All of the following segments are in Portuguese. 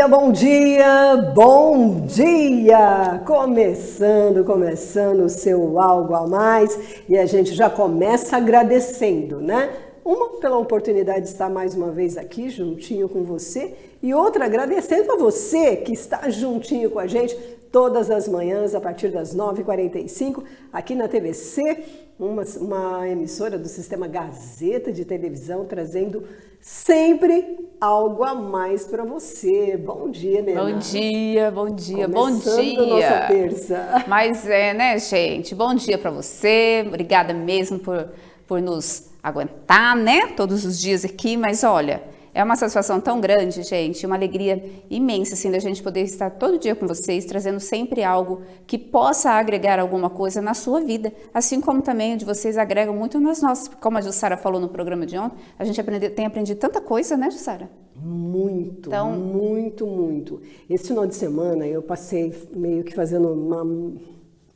dia, bom dia, bom dia! Começando o seu Algo a Mais e a gente já começa agradecendo, né? Uma, pela oportunidade de estar mais uma vez aqui juntinho com você e outra, agradecendo a você que está juntinho com a gente todas as manhãs a partir das 9h45 aqui na TVC, uma emissora do Sistema Gazeta de Televisão, trazendo sempre algo a mais para você. Bom dia, Nena. Bom dia, bom dia, Começando bom dia. Nossa terça. Mas né, gente? Bom dia para você. Obrigada mesmo por nos aguentar, né? Todos os dias aqui. Mas olha, é uma satisfação tão grande, gente. Uma alegria imensa, assim, da gente poder estar todo dia com vocês, trazendo sempre algo que possa agregar alguma coisa na sua vida. Assim como também de vocês agregam muito nas nossas. Como a Jussara falou no programa de ontem, a gente tem aprendido tanta coisa, né, Jussara? Muito, então, muito. Esse final de semana eu passei meio que fazendo uma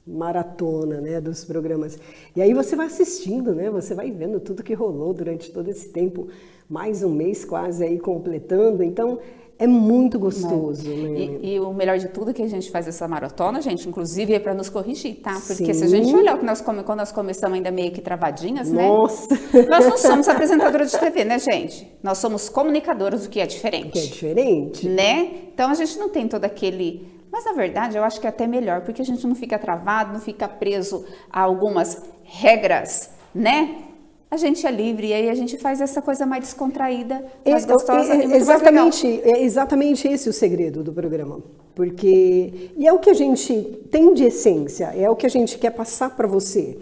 maratona, né, dos programas. E aí você vai assistindo, né, você vai vendo tudo que rolou durante todo esse tempo, mais um mês quase aí completando, então é muito gostoso. Né? E o melhor de tudo é que a gente faz essa maratona, gente, inclusive é para nos corrigir, tá? Porque se a gente olhar o que quando nós começamos ainda meio que travadinhas, Nossa. né? Nós não somos apresentadoras de TV, né, gente? Nós somos comunicadoras, o que é diferente. Que é diferente. Né? Então a gente não tem todo aquele... Mas na verdade eu acho que é até melhor, porque a gente não fica travado, não fica preso a algumas regras, né? A gente é livre e aí a gente faz essa coisa mais descontraída, mais gostosa e muito mais legal. É exatamente esse o segredo do programa. Porque e é o que a gente tem de essência, é o que a gente quer passar para você.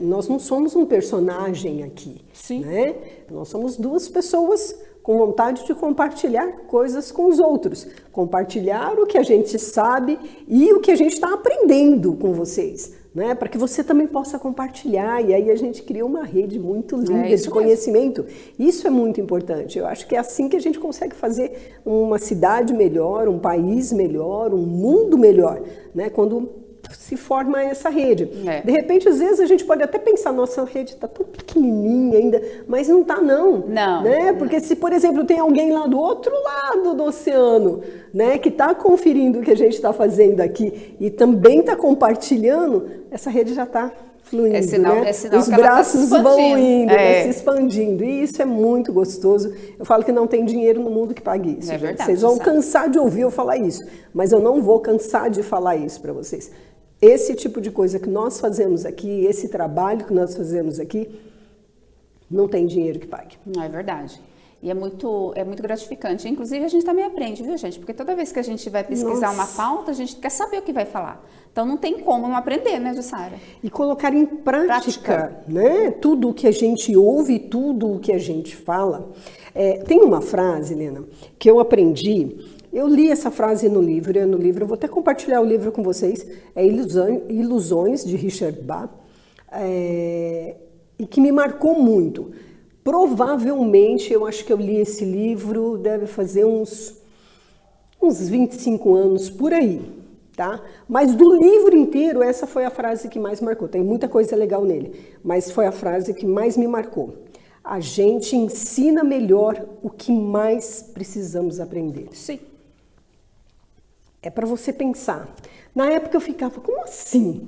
Nós não somos um personagem aqui, Sim. Né? Nós somos duas pessoas com vontade de compartilhar coisas com os outros, compartilhar o que a gente sabe e o que a gente está aprendendo com vocês, né? Para que você também possa compartilhar, e aí a gente cria uma rede muito linda de conhecimento. Isso é muito importante, eu acho que é assim que a gente consegue fazer uma cidade melhor, um país melhor, um mundo melhor, né? Quando se forma essa rede. De repente, às vezes, a gente pode até pensar, nossa rede está tão pequenininha ainda, mas não está não. Não. Né? Porque se, por exemplo, tem alguém lá do outro lado do oceano, né, que está conferindo o que a gente está fazendo aqui e também está compartilhando, essa rede já está fluindo, né? Os braços vão indo, se expandindo. E isso é muito gostoso. Eu falo que não tem dinheiro no mundo que pague isso. É verdade, vocês vão cansar de ouvir eu falar isso, mas eu não vou cansar de falar isso para vocês. Esse tipo de coisa que nós fazemos aqui, esse trabalho que nós fazemos aqui, não tem dinheiro que pague. É verdade. E é muito gratificante. Inclusive, a gente também aprende, viu, gente? Porque toda vez que a gente vai pesquisar uma pauta, a gente quer saber o que vai falar. Então, não tem como não aprender, né, Jussara? E colocar em prática, né? Tudo o que a gente ouve, tudo o que a gente fala. Tem uma frase, Helena, que eu aprendi. Eu li essa frase no livro, eu vou até compartilhar o livro com vocês. É Ilusões, de Richard Bach, e que me marcou muito. Provavelmente, eu acho que eu li esse livro, deve fazer uns 25 anos, por aí, tá? Mas do livro inteiro, essa foi a frase que mais marcou. Tem muita coisa legal nele, mas foi a frase que mais me marcou. A gente ensina melhor o que mais precisamos aprender. Sim. É para você pensar. Na época eu ficava, como assim?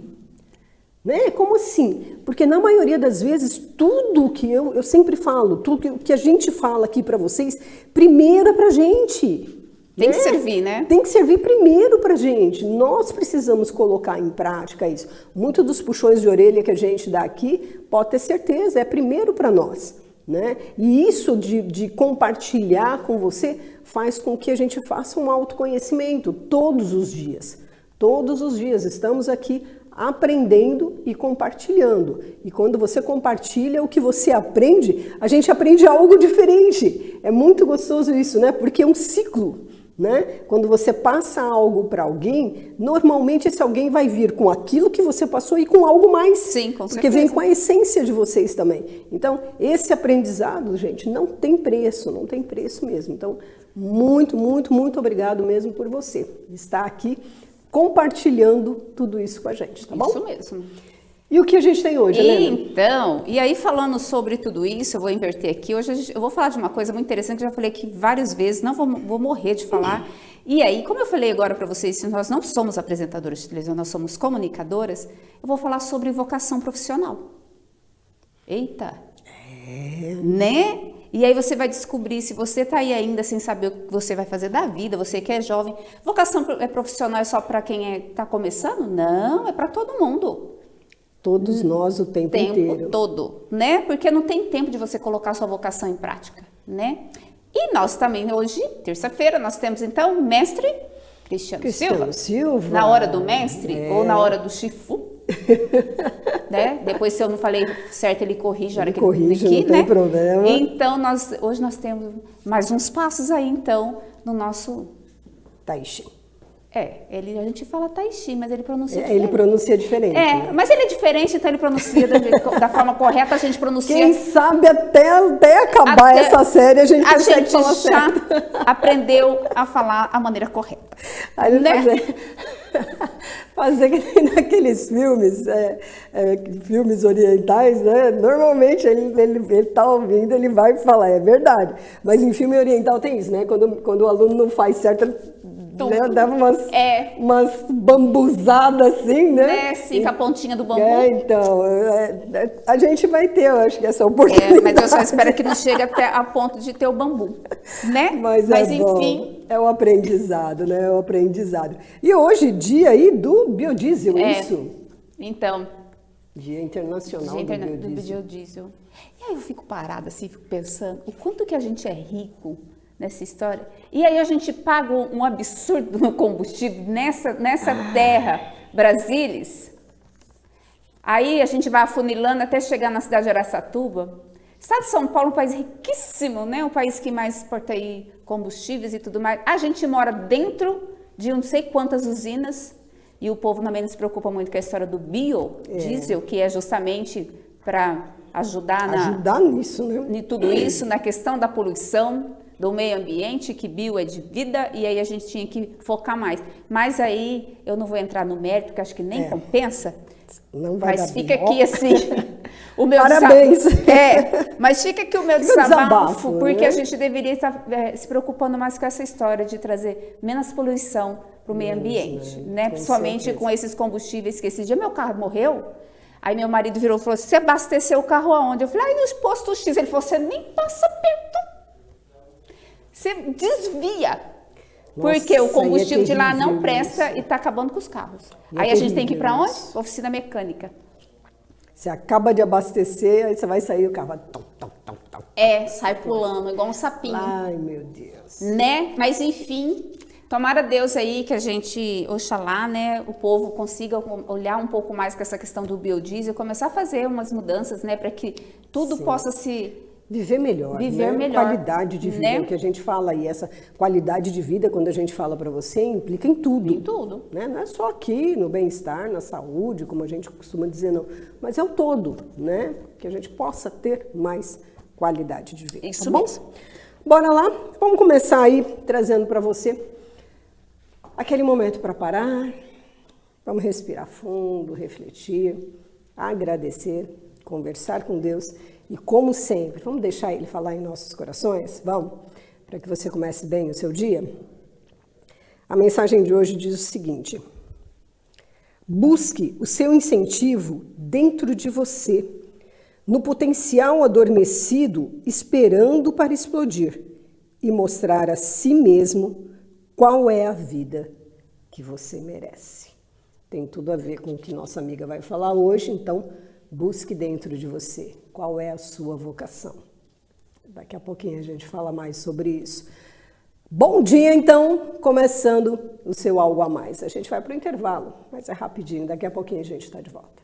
Né? Como assim? Porque na maioria das vezes, tudo que eu sempre falo, tudo que a gente fala aqui para vocês, primeiro é pra gente. Tem que servir, né? Tem que servir primeiro pra gente. Nós precisamos colocar em prática isso. Muito dos puxões de orelha que a gente dá aqui, pode ter certeza, é primeiro para nós. Né? E isso de compartilhar com você faz com que a gente faça um autoconhecimento todos os dias. Todos os dias estamos aqui aprendendo e compartilhando. E quando você compartilha o que você aprende, a gente aprende algo diferente. É muito gostoso isso, né? Porque é um ciclo. Né? Quando você passa algo para alguém, normalmente esse alguém vai vir com aquilo que você passou e com algo mais. Sim, com certeza. Porque vem com a essência de vocês também. Então, esse aprendizado, gente, não tem preço mesmo. Então, muito, muito, muito obrigado mesmo por você estar aqui compartilhando tudo isso com a gente, tá bom? Isso mesmo. E o que a gente tem hoje, Helena? Então, e aí falando sobre tudo isso, eu vou inverter aqui. Hoje eu vou falar de uma coisa muito interessante que eu já falei aqui várias vezes, não vou morrer de falar. E aí, como eu falei agora para vocês, se nós não somos apresentadoras de televisão, nós somos comunicadoras, eu vou falar sobre vocação profissional. Eita! Né? E aí você vai descobrir se você está aí ainda sem saber o que você vai fazer da vida, você que é jovem. Vocação profissional é só para quem está começando? Não, é para todo mundo. Todos nós o tempo inteiro. Todo, né? Porque não tem tempo de você colocar sua vocação em prática, né? E nós também, hoje, terça-feira, nós temos então o mestre Cristiano Silva. Na hora do mestre ou na hora do chifu, né? Depois, se eu não falei certo, ele corrige a hora que ele corrige, aqui, não tem né? problema. Então, hoje nós temos mais uns passos aí, então, no nosso Tai Chi. a gente fala Tai Chi, mas ele pronuncia diferente. Ele pronuncia diferente. Né? Mas ele é diferente, então ele pronuncia da forma correta, a gente pronuncia. Quem sabe até acabar essa série a gente consegue falar certo. Aprendeu a falar a maneira correta. Aí né? Fazer que nem naqueles filmes, filmes orientais, né? Normalmente ele tá ouvindo, ele vai falar, é verdade. Mas em filme oriental tem isso, né? Quando o aluno não faz certo, ele dava umas bambuzadas assim, né? Sim, com a pontinha do bambu. Então, a gente vai ter, eu acho que essa oportunidade. Mas eu só espero que não chegue até a ponto de ter o bambu, né? Mas enfim... Bom. É o aprendizado, né? É o aprendizado. E hoje, dia aí do biodiesel, isso? Então. Dia Internacional do Biodiesel. E aí eu fico parada assim, fico pensando, o quanto que a gente é rico nessa história. E aí a gente paga um absurdo no combustível nessa terra, Brasília. Aí a gente vai afunilando até chegar na cidade de Araçatuba. Estado de São Paulo é um país riquíssimo, né? Um país que mais exporta aí combustíveis e tudo mais. A gente mora dentro de não sei quantas usinas e o povo também não se preocupa muito com a história do biodiesel, que é justamente para ajudar nisso, né? Em tudo isso, na questão da poluição, do meio ambiente, que bio é de vida, e aí a gente tinha que focar mais. Mas aí eu não vou entrar no mérito, que acho que nem compensa. Não vai mas fica aqui assim o meu parabéns. Mas fica aqui o meu desabafo, porque a gente deveria estar se preocupando mais com essa história de trazer menos poluição para o meio ambiente, né? Principalmente com esses combustíveis, que esse dia meu carro morreu, aí meu marido virou e falou, você abasteceu o carro aonde? Eu falei, no posto X. Ele falou, você nem passa perto, você desvia. Porque o combustível de lá não presta e está acabando com os carros. Aí a gente tem que ir para onde? Oficina mecânica. Você acaba de abastecer, aí você vai sair o carro vai... sai pulando, igual um sapinho. Ai, meu Deus. Né? Mas enfim, tomara Deus aí que a gente, oxalá, né, o povo consiga olhar um pouco mais com essa questão do biodiesel, começar a fazer umas mudanças, né, para que tudo possa se... Viver melhor, né? Qualidade de vida, né? O que a gente fala aí, essa qualidade de vida, quando a gente fala para você, implica em tudo. Em tudo. Né? Não é só aqui, no bem-estar, na saúde, como a gente costuma dizer, não. Mas é o todo, né? Que a gente possa ter mais qualidade de vida. Isso mesmo. Bora lá? Vamos começar aí, trazendo para você aquele momento para parar. Vamos respirar fundo, refletir, agradecer, conversar com Deus. E como sempre, vamos deixar Ele falar em nossos corações? Vamos? Para que você comece bem o seu dia? A mensagem de hoje diz o seguinte: busque o seu incentivo dentro de você, no potencial adormecido esperando para explodir e mostrar a si mesmo qual é a vida que você merece. Tem tudo a ver com o que nossa amiga vai falar hoje, então busque dentro de você qual é a sua vocação. Daqui a pouquinho a gente fala mais sobre isso. Bom dia, então, começando o seu Algo a Mais. A gente vai para o intervalo, mas é rapidinho, daqui a pouquinho a gente está de volta.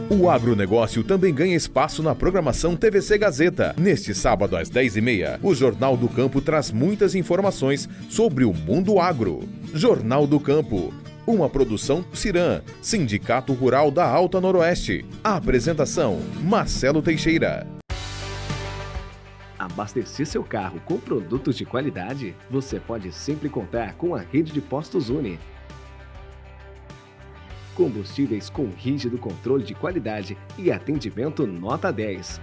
O agronegócio também ganha espaço na programação TVC Gazeta. Neste sábado às 10h30, o Jornal do Campo traz muitas informações sobre o mundo agro. Jornal do Campo, uma produção Ciran, Sindicato Rural da Alta Noroeste. A apresentação, Marcelo Teixeira. Abastecer seu carro com produtos de qualidade? Você pode sempre contar com a rede de postos Uni. Combustíveis com rígido controle de qualidade e atendimento nota 10.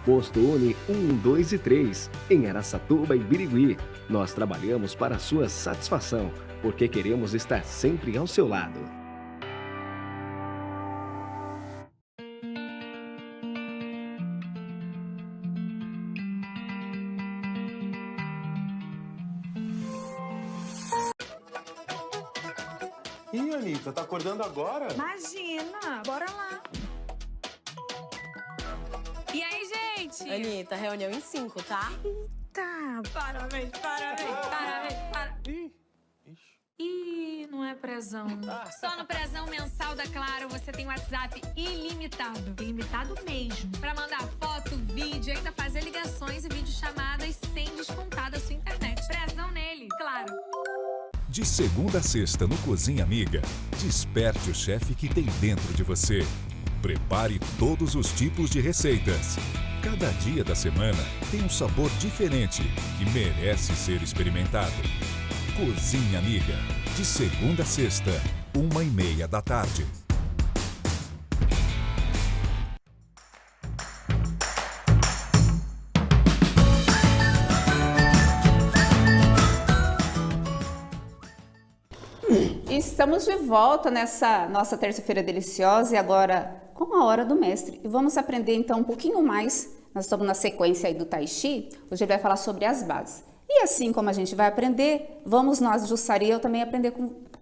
Posto Uni 1, 2 e 3, em Araçatuba e Birigui. Nós trabalhamos para a sua satisfação, porque queremos estar sempre ao seu lado. Ih, Anitta, tá acordando agora? Imagina, bora lá. E aí, gente? Anitta, reunião em 5, tá? Tá, parabéns. Ih, não é prezão. Só no prezão mensal da Claro você tem WhatsApp ilimitado. Ilimitado mesmo. Pra mandar foto, vídeo, ainda fazer ligações e videochamadas sem descontar da sua internet. Prezão nele, Claro. De segunda a sexta no Cozinha Amiga, desperte o chefe que tem dentro de você. Prepare todos os tipos de receitas. Cada dia da semana tem um sabor diferente que merece ser experimentado. Cozinha Amiga, de segunda a sexta, 1h30 da tarde. Estamos de volta nessa nossa terça-feira deliciosa e agora com a Hora do Mestre. E vamos aprender então um pouquinho mais. Nós estamos na sequência aí do Tai Chi. Hoje ele vai falar sobre as bases. E assim como a gente vai aprender, vamos nós, Jussara e eu, também aprender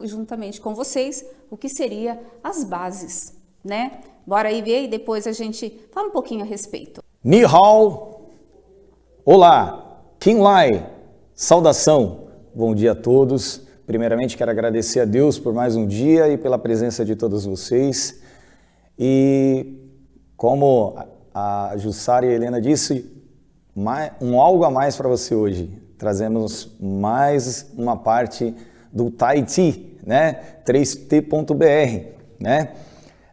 juntamente com vocês o que seria as bases, né? Bora aí ver e depois a gente fala um pouquinho a respeito. Ni hao, olá, Kin Lai, saudação, bom dia a todos. Primeiramente quero agradecer a Deus por mais um dia e pela presença de todos vocês. E como a Jussara e a Helena disse, algo a mais para você hoje. Trazemos mais uma parte do Tai Chi, né? 3t.br, né?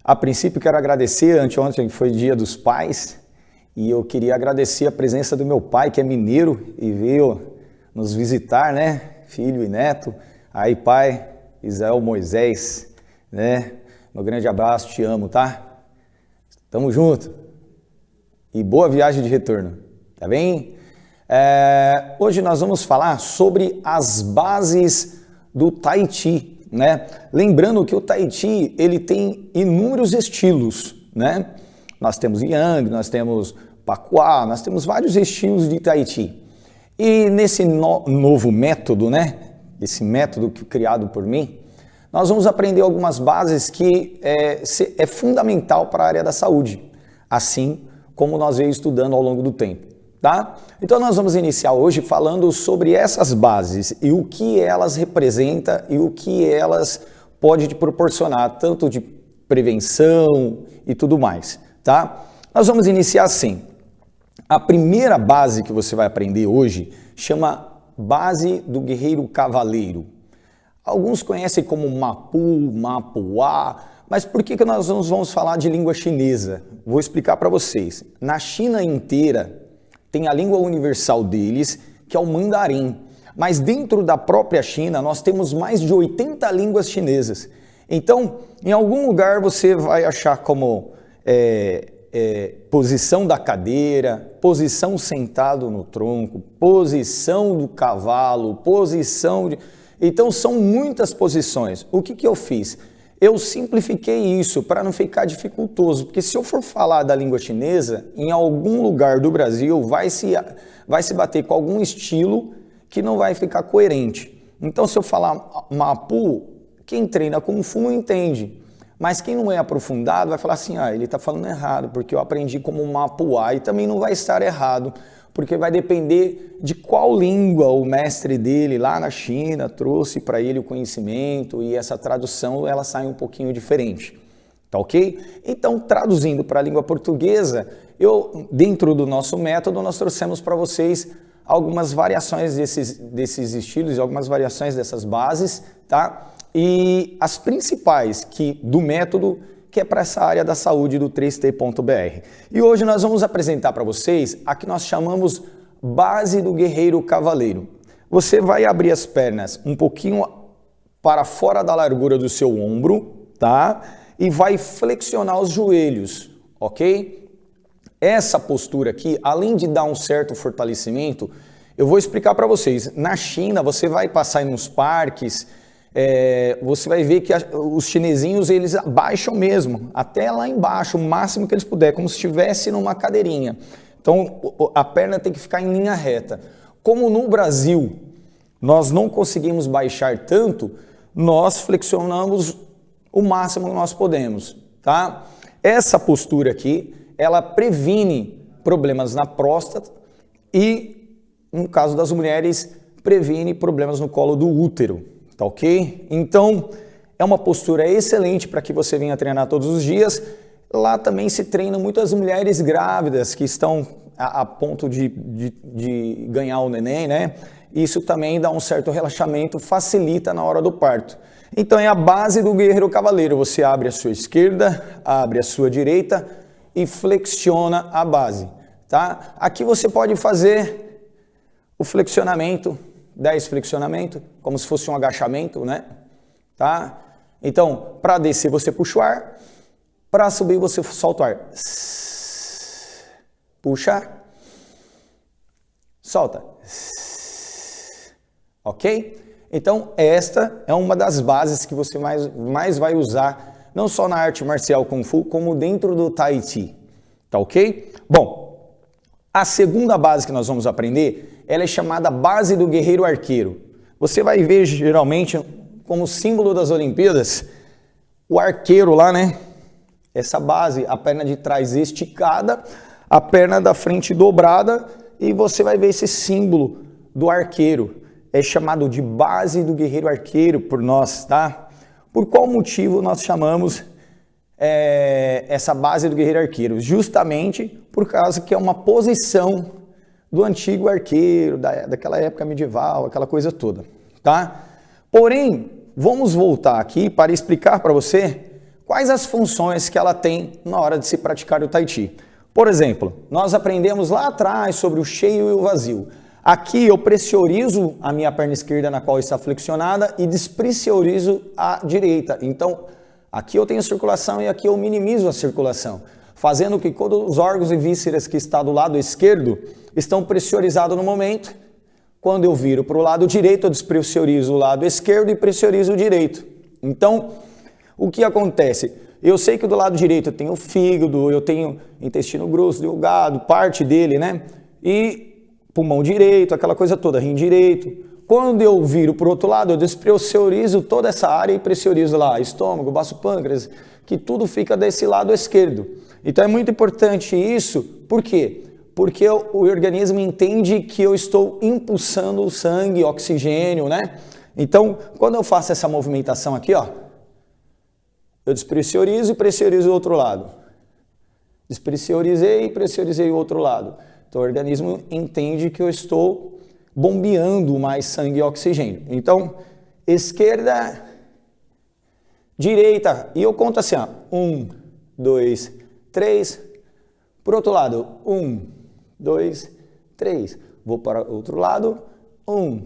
A princípio quero agradecer, anteontem foi Dia dos Pais, e eu queria agradecer a presença do meu pai, que é mineiro, e veio nos visitar, né? Filho e neto. Aí, pai, Israel Moisés, né? Meu grande abraço, te amo, tá? Tamo junto. E boa viagem de retorno, tá bem? Hoje nós vamos falar sobre as bases do Tai Chi, né? Lembrando que o Tai Chi, ele tem inúmeros estilos, né? Nós temos Yang, nós temos Pakua, nós temos vários estilos de Tai Chi. E nesse novo método, né? Esse método criado por mim, nós vamos aprender algumas bases que é fundamental para a área da saúde, assim como nós veio estudando ao longo do tempo, tá? Então nós vamos iniciar hoje falando sobre essas bases e o que elas representam e o que elas podem te proporcionar, tanto de prevenção e tudo mais, tá? Nós vamos iniciar assim. A primeira base que você vai aprender hoje chama Base do Guerreiro Cavaleiro. Alguns conhecem como Mapu, Mapuá, mas por que nós vamos falar de língua chinesa? Vou explicar para vocês. Na China inteira tem a língua universal deles, que é o mandarim. Mas dentro da própria China nós temos mais de 80 línguas chinesas. Então, em algum lugar você vai achar como posição da cadeira, posição sentado no tronco, posição do cavalo, posição de... Então são muitas posições. O que eu fiz? Eu simplifiquei isso para não ficar dificultoso, porque se eu for falar da língua chinesa, em algum lugar do Brasil vai se bater com algum estilo que não vai ficar coerente. Então se eu falar Mapu, quem treina Kung Fu não entende. Mas quem não é aprofundado vai falar assim, ele está falando errado, porque eu aprendi como Mapuá e também não vai estar errado, porque vai depender de qual língua o mestre dele lá na China trouxe para ele o conhecimento, e essa tradução ela sai um pouquinho diferente, tá ok? Então, traduzindo para a língua portuguesa, dentro do nosso método, nós trouxemos para vocês algumas variações desses estilos e algumas variações dessas bases, tá? E as principais do método, que é para essa área da saúde do 3T.br. E hoje nós vamos apresentar para vocês a que nós chamamos base do guerreiro cavaleiro. Você vai abrir as pernas um pouquinho para fora da largura do seu ombro, tá? E vai flexionar os joelhos, ok? Essa postura aqui, além de dar um certo fortalecimento, eu vou explicar para vocês. Na China, você vai passar nos parques, você vai ver que os chinesinhos, eles abaixam mesmo, até lá embaixo, o máximo que eles puderem, como se estivesse numa cadeirinha. Então, a perna tem que ficar em linha reta. Como no Brasil, nós não conseguimos baixar tanto, nós flexionamos o máximo que nós podemos, tá? Essa postura aqui, ela previne problemas na próstata e, no caso das mulheres, previne problemas no colo do útero, tá ok? Então, é uma postura excelente para que você venha treinar todos os dias. Lá também se treinam muitas mulheres grávidas que estão a ponto de ganhar o neném, né? Isso também dá um certo relaxamento, facilita na hora do parto. Então, é a base do guerreiro cavaleiro. Você abre a sua esquerda, abre a sua direita e flexiona a base, tá? Aqui você pode fazer o flexionamento, 10 flexionamento, como se fosse um agachamento, né? Tá? Então, para descer você puxa o ar, para subir você solta o ar. Puxa, solta. Ok? Então, esta é uma das bases que você mais vai usar, não só na arte marcial Kung Fu, como dentro do Tai Chi, tá ok? Bom, a segunda base que nós vamos aprender, ela é chamada base do guerreiro arqueiro. Você vai ver, geralmente, como símbolo das Olimpíadas, o arqueiro lá, né? Essa base, a perna de trás esticada, a perna da frente dobrada, e você vai ver esse símbolo do arqueiro. É chamado de base do guerreiro arqueiro por nós, tá? Por qual motivo nós chamamos essa base do guerreiro arqueiro? Justamente por causa que é uma posição do antigo arqueiro, daquela época medieval, aquela coisa toda, tá? Porém, vamos voltar aqui para explicar para você quais as funções que ela tem na hora de se praticar o Tai Chi. Por exemplo, nós aprendemos lá atrás sobre o cheio e o vazio. Aqui eu pressurizo a minha perna esquerda na qual está flexionada e despressurizo a direita. Então, aqui eu tenho circulação e aqui eu minimizo a circulação, fazendo que todos os órgãos e vísceras que estão do lado esquerdo estão pressurizados no momento. Quando eu viro para o lado direito, eu despressurizo o lado esquerdo e pressurizo o direito. Então, o que acontece? Eu sei que do lado direito eu tenho o fígado, eu tenho intestino grosso, delgado, parte dele, né? E pulmão direito, aquela coisa toda, rim direito. Quando eu viro para o outro lado, eu despressurizo toda essa área e pressurizo lá estômago, baço, pâncreas, que tudo fica desse lado esquerdo. Então é muito importante isso, por quê? Porque o organismo entende que eu estou impulsando o sangue, oxigênio, né? Então, quando eu faço essa movimentação aqui, ó, eu despressurizo e pressurizo o outro lado. Despressurizei e pressurizei o outro lado. Então, o organismo entende que eu estou bombeando mais sangue e oxigênio. Então, esquerda, direita. E eu conto assim, ó. 1, 2, 3. Por outro lado, 1, 2, 3. Vou para o outro lado. 1,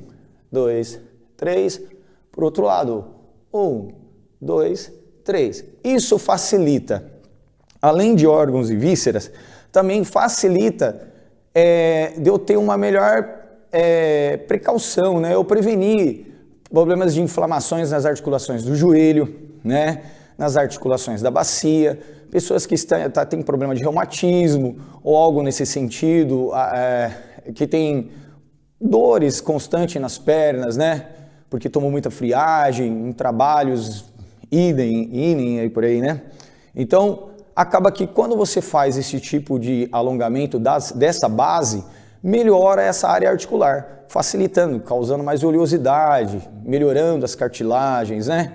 2, 3. Por outro lado, 1, 2, 3. Isso facilita, além de órgãos e vísceras, também facilita de eu ter uma melhor precaução, né? Eu prevenir problemas de inflamações nas articulações do joelho, né? Nas articulações da bacia, pessoas que têm problema de reumatismo ou algo nesse sentido, que tem dores constantes nas pernas, né? Porque tomou muita friagem, em trabalhos, idem aí por aí, né? Então, acaba que quando você faz esse tipo de alongamento dessa base, melhora essa área articular, facilitando, causando mais oleosidade, melhorando as cartilagens, né?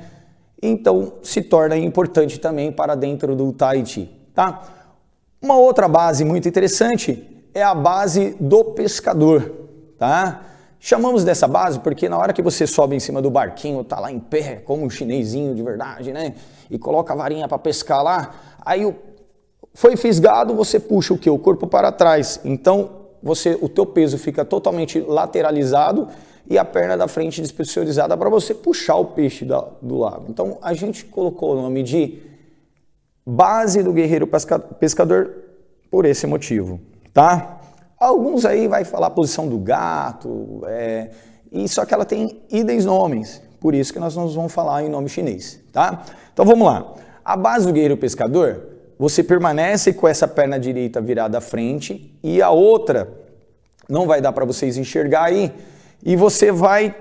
Então, se torna importante também para dentro do Tai Chi, tá? Uma outra base muito interessante é a base do pescador, tá? Chamamos dessa base porque na hora que você sobe em cima do barquinho, tá lá em pé, como um chinesinho de verdade, né? E coloca a varinha para pescar lá, aí foi fisgado, você puxa o quê? O corpo para trás. Então, o teu peso fica totalmente lateralizado e a perna da frente despressurizada para você puxar o peixe do lago. Então, a gente colocou o nome de base do guerreiro pescador por esse motivo, tá? Alguns aí vai falar a posição do gato, e só que ela tem idem nomes, por isso que nós vamos falar em nome chinês, tá? Então, vamos lá. A base do guerreiro pescador, você permanece com essa perna direita virada à frente e a outra, não vai dar para vocês enxergar aí, e você vai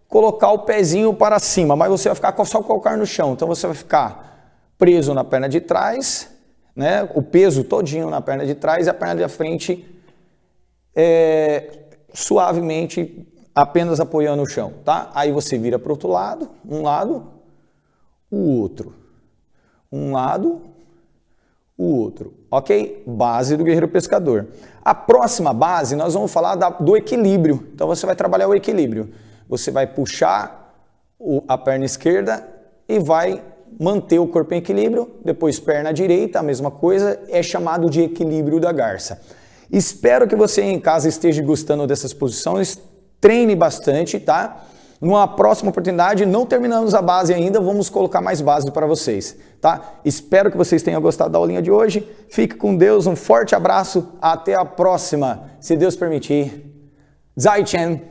colocar o pezinho para cima, mas você vai ficar só com o calcanhar no chão. Então você vai ficar preso na perna de trás, né? O peso todinho na perna de trás e a perna da frente suavemente apenas apoiando o chão, tá? Aí você vira para o outro lado, um lado, o outro. Um lado, o outro, ok? Base do guerreiro pescador. A próxima base, nós vamos falar do equilíbrio. Então você vai trabalhar o equilíbrio. Você vai puxar a perna esquerda e vai manter o corpo em equilíbrio. Depois perna direita, a mesma coisa, é chamado de equilíbrio da garça. Espero que você em casa esteja gostando dessas posições. Treine bastante, tá? Numa próxima oportunidade, não terminamos a base ainda, vamos colocar mais base para vocês, tá? Espero que vocês tenham gostado da aulinha de hoje. Fique com Deus, um forte abraço, até a próxima, se Deus permitir. Zai Chen!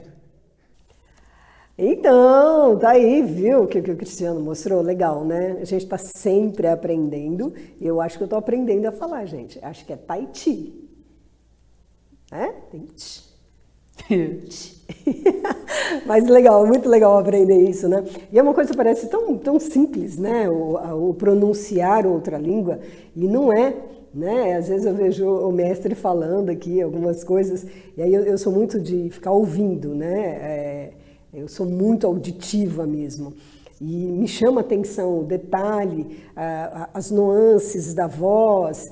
Então, tá aí, viu o que o Cristiano mostrou? Legal, né? A gente está sempre aprendendo, e eu acho que eu estou aprendendo a falar, gente. Acho que é Tai Chi. Tem Mas legal, muito legal aprender isso, né? E é uma coisa que parece tão simples, né? O pronunciar outra língua, e não é, né? Às vezes eu vejo o mestre falando aqui algumas coisas, e aí eu sou muito de ficar ouvindo, né? Eu sou muito auditiva mesmo. E me chama a atenção o detalhe, as nuances da voz,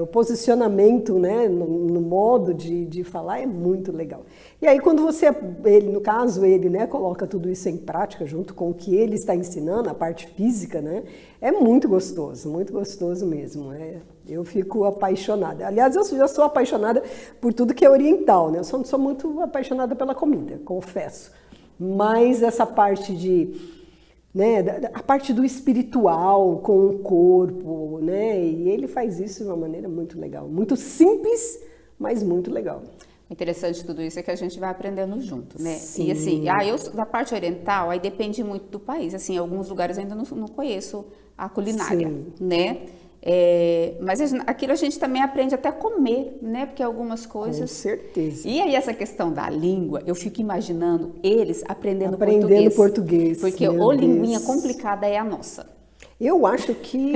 o posicionamento, né, no modo de falar é muito legal. E aí quando no caso ele, né, coloca tudo isso em prática junto com o que ele está ensinando, a parte física, né, é muito gostoso mesmo. Eu fico apaixonada. Aliás, eu já sou apaixonada por tudo que é oriental, né? Eu só não sou muito apaixonada pela comida, confesso. Mas essa parte a parte do espiritual com o corpo, né? E ele faz isso de uma maneira muito legal, muito simples, mas muito legal. O interessante de tudo isso é que a gente vai aprendendo junto, né? Sim. E assim, da parte oriental, aí depende muito do país. Assim, em alguns lugares ainda não conheço a culinária, Sim. né? Mas aquilo a gente também aprende até a comer, né? Porque algumas coisas... Com certeza. E aí essa questão da língua, eu fico imaginando eles aprendendo português. Porque linguinha complicada é a nossa. Eu acho que...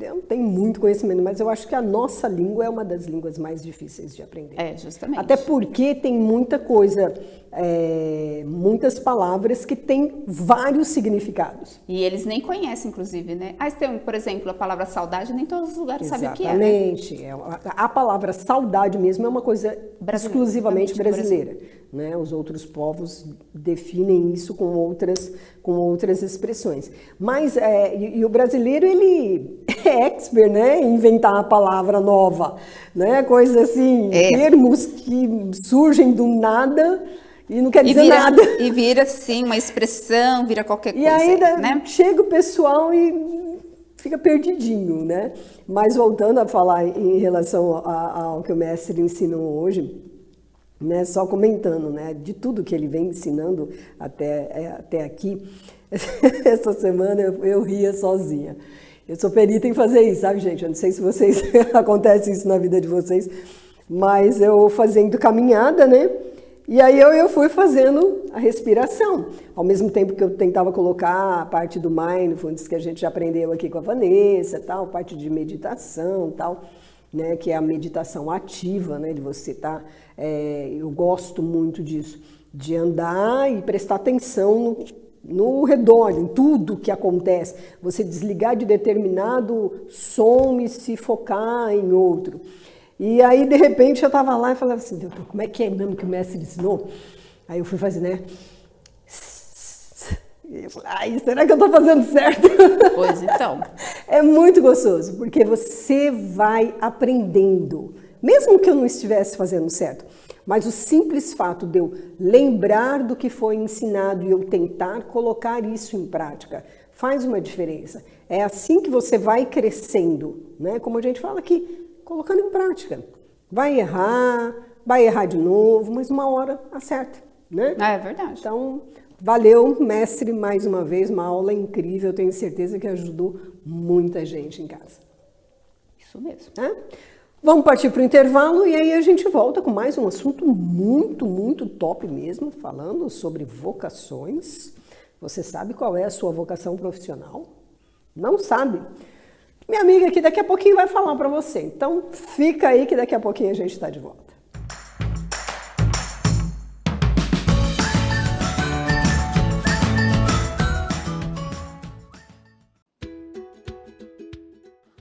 eu não tenho muito conhecimento, mas eu acho que a nossa língua é uma das línguas mais difíceis de aprender. Justamente. Até porque tem muita coisa, muitas palavras que têm vários significados. E eles nem conhecem, inclusive, né? Tem, por exemplo, a palavra saudade, nem todos os lugares sabem o que é, né? Exatamente. A palavra saudade mesmo é uma coisa exclusivamente brasileira. Né? Os outros povos definem isso com outras expressões. Mas e o brasileiro, ele é expert, né, em inventar a palavra nova, né? Coisas assim, termos que surgem do nada e não quer dizer nada. E vira, sim, uma expressão, vira qualquer coisa. E aí, né? Chega o pessoal e fica perdidinho, né? Mas voltando a falar em relação ao que o mestre ensinou hoje, né, só comentando, né, de tudo que ele vem ensinando até aqui, essa semana eu ria sozinha. Eu sou perita em fazer isso, sabe, gente? Eu não sei se vocês acontece isso na vida de vocês, mas eu fazendo caminhada, né? E aí eu fui fazendo a respiração, ao mesmo tempo que eu tentava colocar a parte do mindfulness que a gente já aprendeu aqui com a Vanessa, tal, parte de meditação, tal. né, que é a meditação ativa, né, de você estar, eu gosto muito disso, de andar e prestar atenção no redor, em tudo que acontece, você desligar de determinado som e se focar em outro. E aí, de repente, eu estava lá e falava assim, doutor, como é que é mesmo que o mestre ensinou? Aí eu fui fazer, né? E eu falei, ai, será que eu estou fazendo certo? Pois então. É muito gostoso, porque você vai aprendendo, mesmo que eu não estivesse fazendo certo. Mas o simples fato de eu lembrar do que foi ensinado e eu tentar colocar isso em prática faz uma diferença. É assim que você vai crescendo, né? Como a gente fala aqui, colocando em prática. Vai errar de novo, mas uma hora acerta, né? É verdade. Então, valeu, mestre, mais uma vez, uma aula incrível. Eu tenho certeza que ajudou muita gente em casa. Isso mesmo. Vamos partir para o intervalo e aí a gente volta com mais um assunto muito, muito top mesmo, falando sobre vocações. Você sabe qual é a sua vocação profissional? Não sabe? Minha amiga aqui daqui a pouquinho vai falar para você. Então, fica aí que daqui a pouquinho a gente está de volta.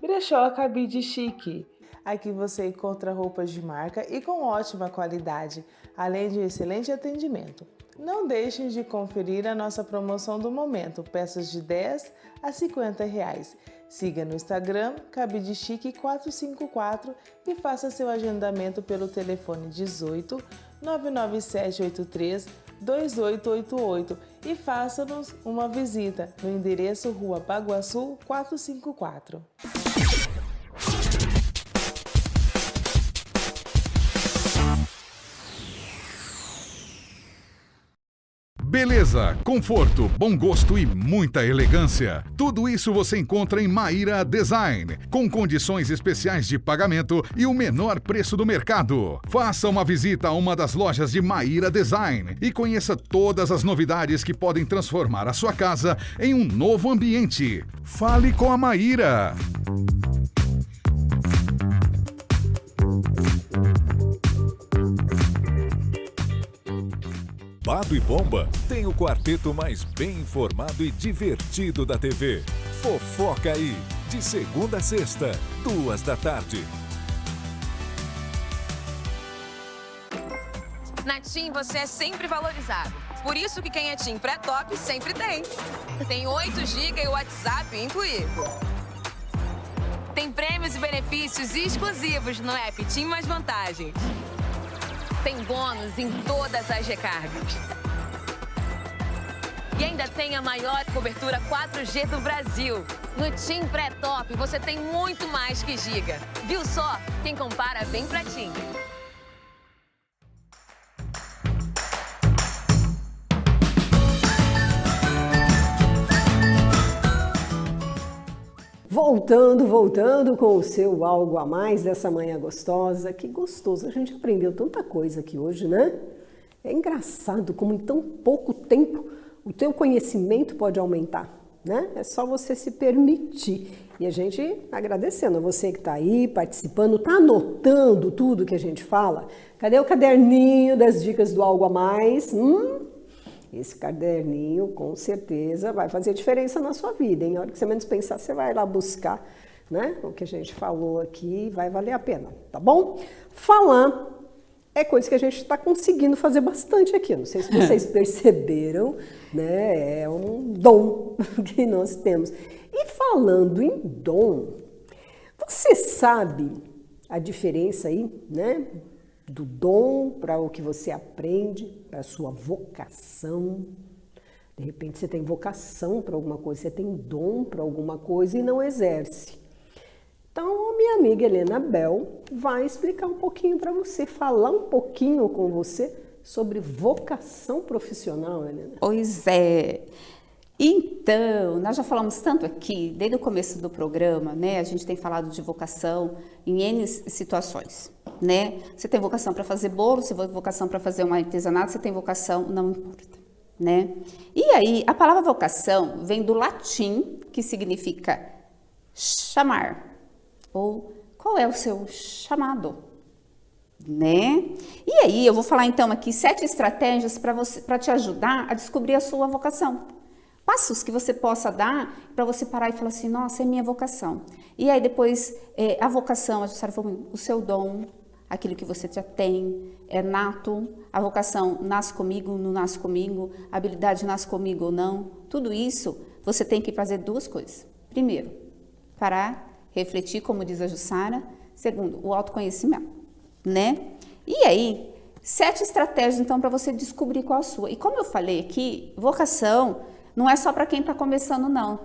Brechó Cabide Chique. Aqui você encontra roupas de marca e com ótima qualidade, além de um excelente atendimento. Não deixem de conferir a nossa promoção do momento, peças de R$10 a R$50. Siga no Instagram Cabide Chique 454 e faça seu agendamento pelo telefone 18 99783 2888 e faça-nos uma visita no endereço Rua Baguaçu 454. Beleza, conforto, bom gosto e muita elegância. Tudo isso você encontra em Maíra Design, com condições especiais de pagamento e o menor preço do mercado. Faça uma visita a uma das lojas de Maíra Design e conheça todas as novidades que podem transformar a sua casa em um novo ambiente. Fale com a Maíra. Bado e Bomba tem o quarteto mais bem informado e divertido da TV. Fofoca Aí, de segunda a sexta, 14h. Na TIM você é sempre valorizado. Por isso que quem é TIM pré-top sempre tem. Tem 8 GB e WhatsApp incluído. Tem prêmios e benefícios exclusivos no app TIM Mais Vantagens. Tem bônus em todas as recargas. E ainda tem a maior cobertura 4G do Brasil. No TIM Pré-Top você tem muito mais que giga. Viu só? Quem compara vem pra TIM. Voltando com o seu algo a mais dessa manhã gostosa. Que gostoso, a gente aprendeu tanta coisa aqui hoje, né? É engraçado como em tão pouco tempo o teu conhecimento pode aumentar, né? É só você se permitir. E a gente agradecendo a você que está aí participando, está anotando tudo que a gente fala. Cadê o caderninho das dicas do algo a mais? Esse caderninho, com certeza, vai fazer diferença na sua vida, hein? A hora que você menos pensar, você vai lá buscar, né? O que a gente falou aqui vai valer a pena, tá bom? Falar é coisa que a gente está conseguindo fazer bastante aqui. Não sei se vocês perceberam, né? É um dom que nós temos. E falando em dom, você sabe a diferença aí, né? Do dom para o que você aprende, para a sua vocação. De repente você tem vocação para alguma coisa, você tem dom para alguma coisa e não exerce. Então, a minha amiga Helena Bel vai explicar um pouquinho para você, falar um pouquinho com você sobre vocação profissional, Helena. Pois é. Então, nós já falamos tanto aqui, desde o começo do programa, né? A gente tem falado de vocação em N situações, né? Você tem vocação para fazer bolo, você tem vocação para fazer um artesanato, você tem vocação, não importa, né? E aí, a palavra vocação vem do latim, que significa chamar ou qual é o seu chamado, né? E aí eu vou falar então aqui 7 estratégias para te ajudar a descobrir a sua vocação. Passos que você possa dar para você parar e falar assim, nossa, é minha vocação. E aí depois, a vocação, a Jussara falou, o seu dom, aquilo que você já tem, é nato, a vocação nasce comigo, não nasce comigo, a habilidade nasce comigo ou não. Tudo isso, você tem que fazer 2 coisas. Primeiro, parar, refletir, como diz a Jussara. Segundo, o autoconhecimento, né? E aí, 7 estratégias, então, para você descobrir qual a sua. E como eu falei aqui, vocação não é só para quem está começando, não,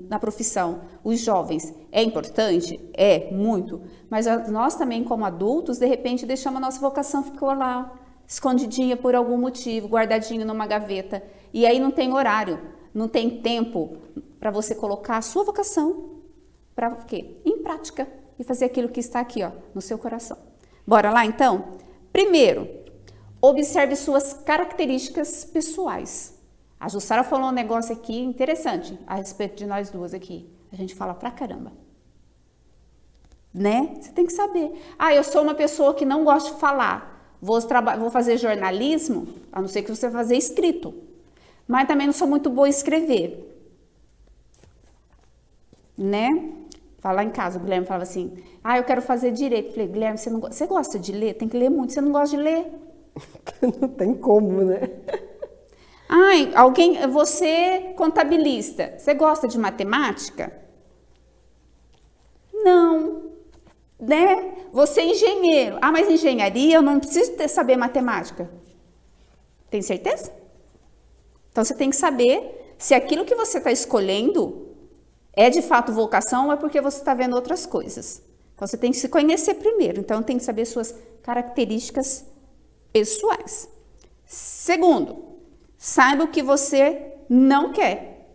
na profissão. Os jovens, é importante? É, muito. Mas nós também, como adultos, de repente, deixamos a nossa vocação, ficou lá, escondidinha por algum motivo, guardadinho numa gaveta. E aí não tem horário, não tem tempo para você colocar a sua vocação para o quê? Em prática. E fazer aquilo que está aqui, ó, no seu coração. Bora lá, então? Primeiro, observe suas características pessoais. A Jussara falou um negócio aqui interessante a respeito de nós duas aqui. A gente fala pra caramba. Né? Você tem que saber. Ah, eu sou uma pessoa que não gosta de falar. Vou fazer jornalismo, a não ser que você vá fazer escrito. Mas também não sou muito boa em escrever. Né? Lá em casa, o Guilherme falava assim, eu quero fazer direito. Eu falei, Guilherme, você gosta de ler? Tem que ler muito. Você não gosta de ler? Não tem como, né? Você contabilista, você gosta de matemática? Não, né? Você engenheiro. Mas engenharia eu não preciso saber matemática. Tem certeza? Então você tem que saber se aquilo que você está escolhendo é de fato vocação ou é porque você está vendo outras coisas. Então você tem que se conhecer primeiro. Então tem que saber suas características pessoais. Segundo, saiba o que você não quer.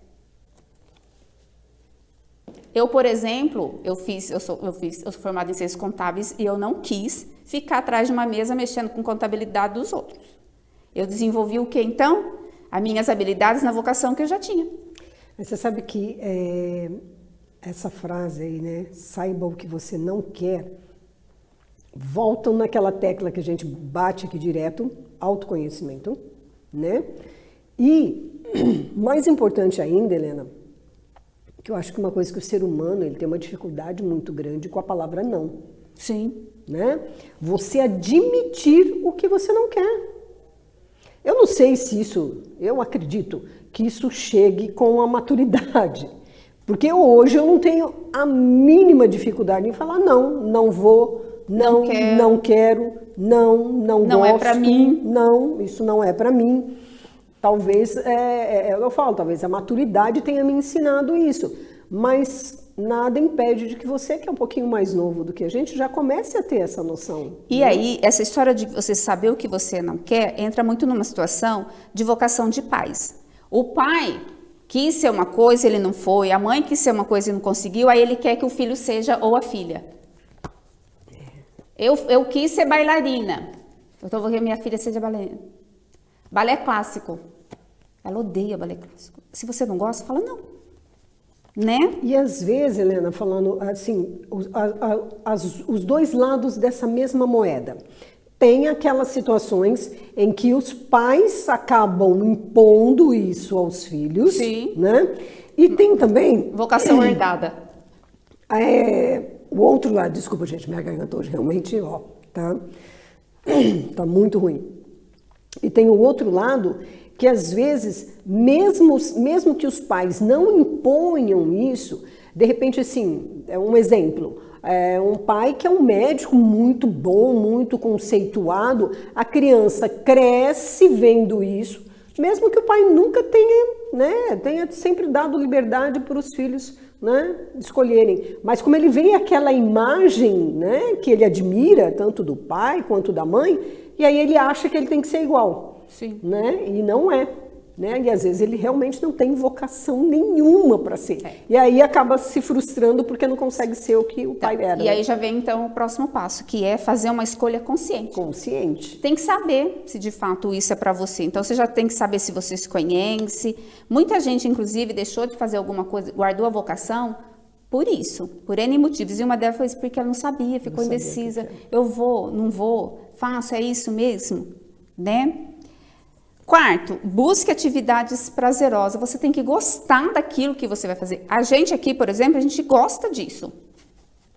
Eu, por exemplo, eu sou formada em ciências contábeis e eu não quis ficar atrás de uma mesa mexendo com contabilidade dos outros. Eu desenvolvi o que então? As minhas habilidades na vocação que eu já tinha. Mas você sabe que essa frase aí, né? Saiba o que você não quer, voltam naquela tecla que a gente bate aqui direto, autoconhecimento, né? E, mais importante ainda, Helena, que eu acho que uma coisa que o ser humano ele tem uma dificuldade muito grande com a palavra não. Sim. Né? Você admitir o que você não quer. Eu não sei se eu acredito que isso chegue com a maturidade. Porque hoje eu não tenho a mínima dificuldade em falar não vou, não quero, não gosto. Não é para mim. Não, isso não é para mim. Talvez, eu falo, talvez a maturidade tenha me ensinado isso, mas nada impede de que você, que é um pouquinho mais novo do que a gente, já comece a ter essa noção. E né? aí, essa história de você saber o que você não quer, entra muito numa situação de vocação de pais. O pai quis ser uma coisa, ele não foi, a mãe quis ser uma coisa e não conseguiu, aí ele quer que o filho seja ou a filha. Eu quis ser bailarina, então vou que minha filha seja bailarina. Balé clássico. Ela odeia balé clássico. Se você não gosta, fala não. Né? E às vezes, Helena, falando assim, os dois lados dessa mesma moeda. Tem aquelas situações em que os pais acabam impondo isso aos filhos. Sim. Né? E tem também... Vocação herdada. O outro lado, desculpa, gente, minha garganta hoje realmente, tá muito ruim. E tem o outro lado que às vezes, mesmo que os pais não imponham isso, de repente assim, um exemplo, um pai que é um médico muito bom, muito conceituado, a criança cresce vendo isso, mesmo que o pai nunca tenha sempre dado liberdade para os filhos, né, escolherem. Mas como ele vê aquela imagem, né, que ele admira, tanto do pai quanto da mãe, e aí ele acha que ele tem que ser igual. Sim. Né? E não é. Né? E às vezes ele realmente não tem vocação nenhuma para ser. E aí acaba se frustrando porque não consegue ser o que o pai era. E aí já vem então o próximo passo, que é fazer uma escolha consciente. Consciente. Tem que saber se de fato isso é para você. Então você já tem que saber se você se conhece. Muita gente, inclusive, deixou de fazer alguma coisa, guardou a vocação por isso, por N motivos. E uma delas foi porque ela não sabia, ficou indecisa. Eu vou, não vou, faço, é isso mesmo, né? Quarto, busque atividades prazerosas. Você tem que gostar daquilo que você vai fazer. A gente aqui, por exemplo, a gente gosta disso,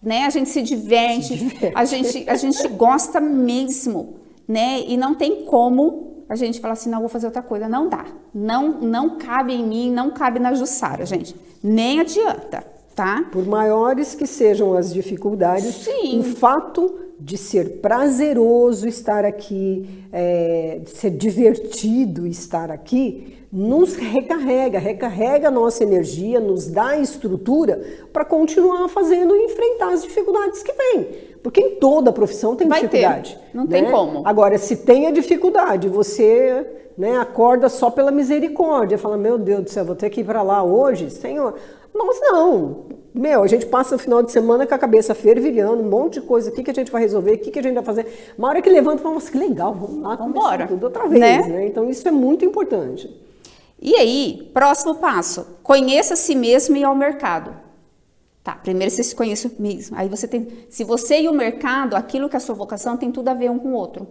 né? A gente se diverte. A gente gosta mesmo, né? E não tem como a gente falar assim, não, vou fazer outra coisa. Não dá. Não cabe em mim, não cabe na Jussara, gente. Nem adianta, tá? Por maiores que sejam as dificuldades, Sim. o fato de ser prazeroso estar aqui, de ser divertido estar aqui, nos recarrega a nossa energia, nos dá estrutura para continuar fazendo e enfrentar as dificuldades que vêm. Porque em toda profissão tem dificuldade. Não tem como. Agora, se tem a dificuldade, você, né, acorda só pela misericórdia, fala, meu Deus do céu, vou ter que ir para lá hoje, Senhor. Mas não, a gente passa o final de semana com a cabeça fervilhando, um monte de coisa, o que a gente vai resolver, o que a gente vai fazer. Uma hora que levanta, fala, nossa, que legal, vamos lá, começar tudo outra vez, né? Então isso é muito importante. E aí, próximo passo, conheça a si mesmo e ao mercado. Tá, primeiro você se conhece mesmo. Aí você tem, se você e o mercado, aquilo que é a sua vocação tem tudo a ver um com o outro,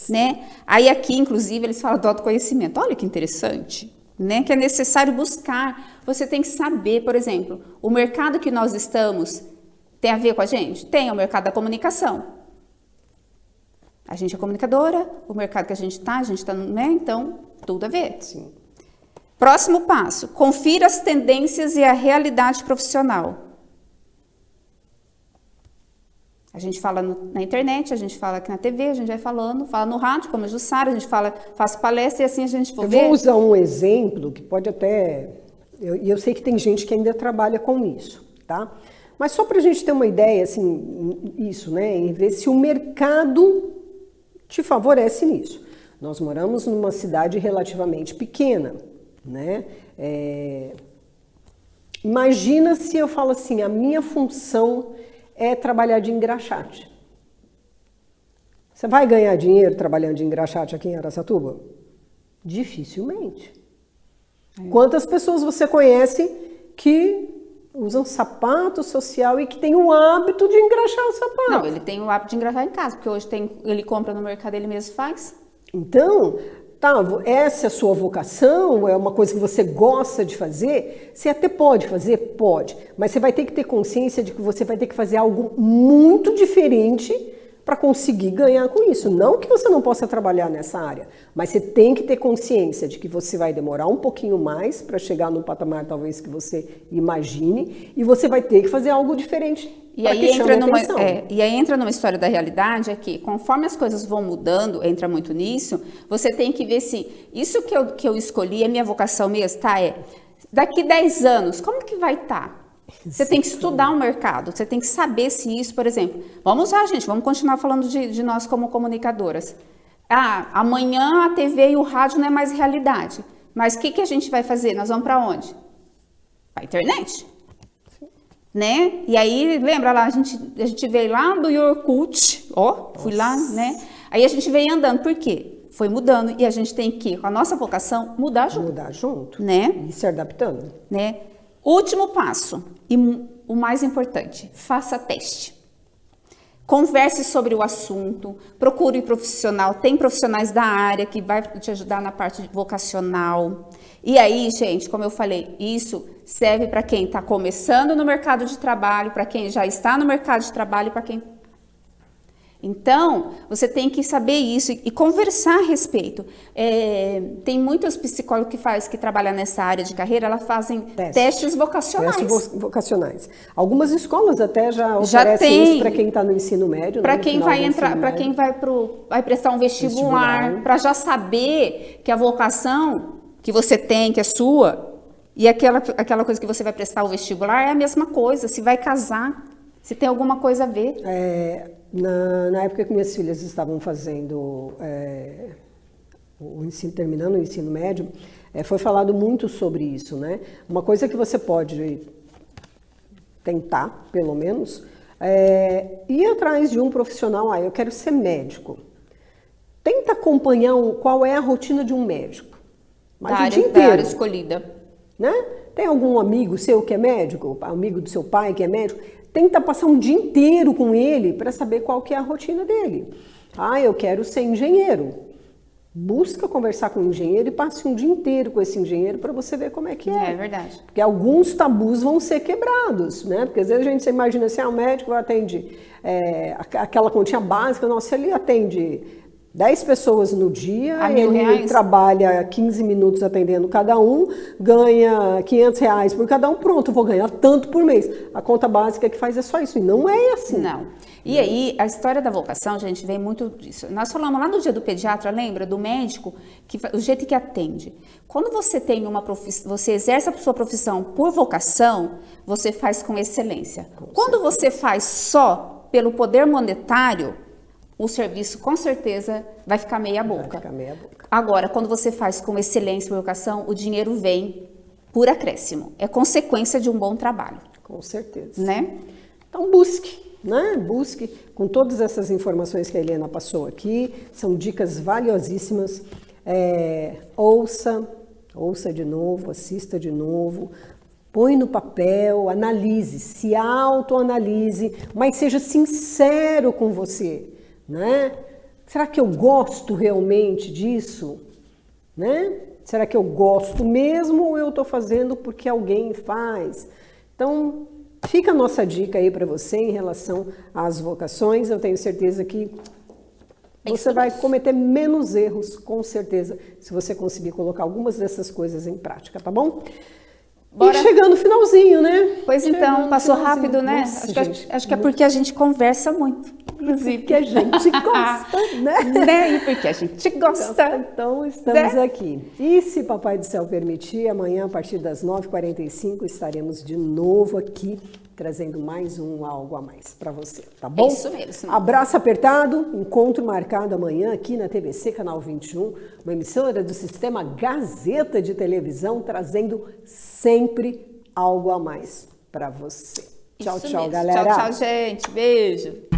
né? Aí aqui, inclusive, eles falam do autoconhecimento. Olha que interessante, né? Que é necessário buscar. Você tem que saber, por exemplo, o mercado que nós estamos tem a ver com a gente? Tem, é o mercado da comunicação. A gente é comunicadora, o mercado que a gente está, né? Então, tudo a ver. Sim. Próximo passo, confira as tendências e a realidade profissional. A gente fala na internet, a gente fala aqui na TV, a gente vai falando, fala no rádio, como a Jussara, a gente fala, faz palestra e assim a gente for ver. Eu vou usar um exemplo que pode até... Eu sei que tem gente que ainda trabalha com isso, tá? Mas só para a gente ter uma ideia, assim, isso, né? Em ver se o mercado te favorece nisso. Nós moramos numa cidade relativamente pequena, né? Imagina se eu falo assim, a minha função é trabalhar de engraxate. Você vai ganhar dinheiro trabalhando de engraxate aqui em Araçatuba? Dificilmente. Quantas pessoas você conhece que usam sapato social e que tem o hábito de engraxar o sapato? Não, ele tem o hábito de engraxar em casa, porque hoje ele compra no mercado, ele mesmo faz. Então, tá, essa é a sua vocação, é uma coisa que você gosta de fazer, você até pode fazer? Pode. Mas você vai ter que ter consciência de que você vai ter que fazer algo muito diferente para conseguir ganhar com isso. Não que você não possa trabalhar nessa área, mas você tem que ter consciência de que você vai demorar um pouquinho mais para chegar no patamar talvez que você imagine, e você vai ter que fazer algo diferente. E aí, entra numa história da realidade, é que conforme as coisas vão mudando, entra muito nisso, você tem que ver se isso que eu escolhi é minha vocação mesmo, tá? Daqui 10 anos, como que vai estar? Você tem que estudar o mercado, você tem que saber se isso, por exemplo, vamos lá, gente, vamos continuar falando de nós como comunicadoras. Amanhã a TV e o rádio não é mais realidade, mas o que a gente vai fazer? Nós vamos para onde? Para a internet. Né? E aí, lembra lá, a gente veio lá do Yorkut, fui lá, né? Aí a gente veio andando, por quê? Foi mudando e a gente tem que, com a nossa vocação, mudar junto. Mudar junto, né? E se adaptando. Né? Último passo, e o mais importante, faça teste. Converse sobre o assunto, procure profissional, tem profissionais da área que vai te ajudar na parte vocacional. E aí, gente, como eu falei, isso serve para quem está começando no mercado de trabalho, para quem já está no mercado de trabalho, para quem... Então, você tem que saber isso e conversar a respeito. Tem muitos psicólogos que trabalham nessa área de carreira, elas fazem testes vocacionais. Testes vocacionais. Algumas escolas até já oferecem isso para quem está no ensino médio. Para quem vai entrar, para quem vai prestar um vestibular, para já saber que a vocação que você tem, que é sua, e aquela coisa que você vai prestar o vestibular é a mesma coisa. Se vai casar, se tem alguma coisa a ver. Na época que minhas filhas estavam fazendo terminando o ensino médio, foi falado muito sobre isso, né? Uma coisa que você pode tentar, pelo menos, ir atrás de um profissional. Eu quero ser médico. Tenta acompanhar qual é a rotina de um médico. Mas o dia inteiro, da área escolhida. Né? Tem algum amigo seu que é médico? Amigo do seu pai que é médico? Tenta passar um dia inteiro com ele para saber qual que é a rotina dele. Ah, eu quero ser engenheiro. Busca conversar com o engenheiro e passe um dia inteiro com esse engenheiro para você ver como é que é. É verdade. Porque alguns tabus vão ser quebrados, né? Porque às vezes a gente imagina assim, o médico atende aquela continha básica, nossa, ele atende 10 pessoas no dia, ele trabalha 15 minutos atendendo cada um, ganha R$500 por cada um, pronto, vou ganhar tanto por mês. A conta básica que faz é só isso, e não é assim. Não. E aí, a história da vocação, gente, vem muito disso. Nós falamos lá no dia do pediatra, lembra? Do médico, o jeito que atende. Quando você tem uma profissão, você exerce a sua profissão por vocação, você faz com excelência. Quando você faz só pelo poder monetário, o serviço com certeza vai ficar meia boca. Agora, quando você faz com excelência por vocação, o dinheiro vem por acréscimo. É consequência de um bom trabalho. Com certeza. Né? Então busque, né? Busque com todas essas informações que a Helena passou aqui. São dicas valiosíssimas. Ouça de novo, assista de novo. Põe no papel, analise, se autoanalise, mas seja sincero com você. Né? Será que eu gosto realmente disso? Né? Será que eu gosto mesmo ou eu estou fazendo porque alguém faz? Então, fica a nossa dica aí para você em relação às vocações. Eu tenho certeza que você vai cometer menos erros, com certeza, se você conseguir colocar algumas dessas coisas em prática, tá bom? Bora. E chegando no finalzinho, né? Pois então, passou rápido, né? Nossa, acho que é porque a gente conversa muito, inclusive. Porque a gente gosta, né? E porque a gente gosta. Então, estamos aqui. E se Papai do Céu permitir, amanhã, a partir das 9h45, estaremos de novo aqui, trazendo mais algo a mais para você, tá bom? Isso mesmo. Abraço apertado, encontro marcado amanhã aqui na TVC Canal 21, uma emissora do Sistema Gazeta de Televisão, trazendo sempre algo a mais para você. Tchau, tchau, galera. Tchau, tchau, gente. Beijo.